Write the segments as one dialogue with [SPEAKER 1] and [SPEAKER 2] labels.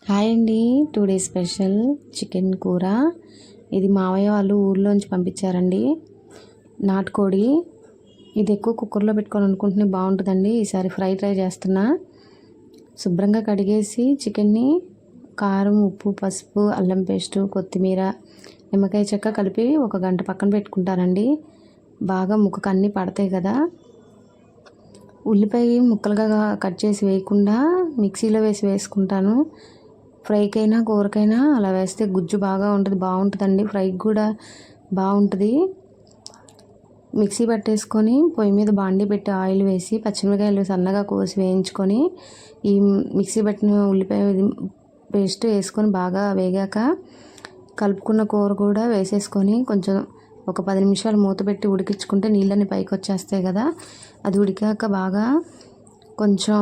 [SPEAKER 1] Hi అండి. 2 days special chicken కూర. ఇది మావయ్య వాళ్ళు ఊర్లోంచి పంపించారండి. నాటుకోడి. ఇది ఎక్కువ కుక్కర్లో పెట్టుకొని వండుకుంటేనే బాగుంటుందండి. ఈసారి ట్రై చేస్తున్నా. శుభ్రంగా కడిగేసి చికెన్ని కారం, ఉప్పు, పసుపు, అల్లం పేస్టు, కొత్తిమీర, నిమ్మకాయ చెక్క కలిపి 1 గంట పక్కన పెట్టుకుంటానండి. బాగా ముక్కకు అన్నీ పడతాయి కదా. ఉల్లిపాయ ముక్కలుగా కట్ చేసి వేయకుండా మిక్సీలో వేసుకుంటాను. ఫ్రైకైనా కూరకైనా అలా వేస్తే గుజ్జు బాగా ఉంటుంది, బాగుంటుందండి. ఫ్రైకి కూడా బాగుంటుంది. మిక్సీ పట్టేసుకొని పొయ్యి మీద బాండీ పెట్టి ఆయిల్ వేసి పచ్చిమిరకాయలు సన్నగా కోసి వేయించుకొని ఈ మిక్సీ పట్టిన ఉల్లిపాయ పేస్ట్ వేసుకొని బాగా వేగాక కలుపుకున్న కూర కూడా వేసేసుకొని కొంచెం ఒక 10 నిమిషాలు మూత పెట్టి ఉడికించుకుంటే నీళ్ళని పైకి వచ్చేస్తాయి కదా. అది ఉడికాక బాగా కొంచెం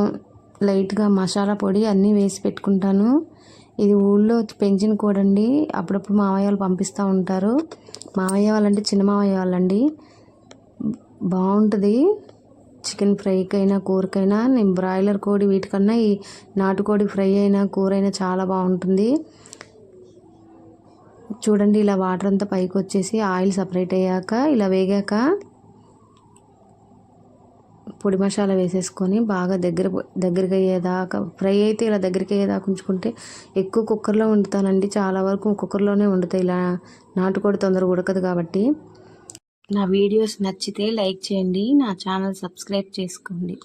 [SPEAKER 1] లైట్గా మసాలా పొడి అన్నీ వేసి పెట్టుకుంటాను. ఇది ఊళ్ళో పెంచిన కోడండి. అప్పుడప్పుడు మామయ్య వాళ్ళు పంపిస్తూ ఉంటారు. మామయ్య వాళ్ళంటే చిన్న మామయ్య వాళ్ళండి. బాగుంటుంది. చికెన్ ఫ్రైకైనా కూరకైనా నేను బ్రాయిలర్ కోడి వీటికన్నా ఈ నాటుకోడి ఫ్రై అయినా కూర అయినా చాలా బాగుంటుంది. చూడండి, ఇలా వాటర్ అంతా పైకి వచ్చేసి ఆయిల్ సపరేట్ అయ్యాక ఇలా వేగాక పొడి మసాలా వేసేసుకొని బాగా దగ్గరికి అయ్యేదాకా ఫ్రై అయితే ఇలా దగ్గరికి అయ్యేదాకా ఉంచుకుంటే ఎక్కువ కుక్కర్లో వండుతానండి. చాలా వరకు కుక్కర్లోనే వండుతాయి. ఇలా నాటుకోడి తొందరగా ఉడకదు కాబట్టి. నా వీడియోస్ నచ్చితే లైక్ చేయండి. నా ఛానల్ సబ్స్క్రైబ్ చేసుకోండి.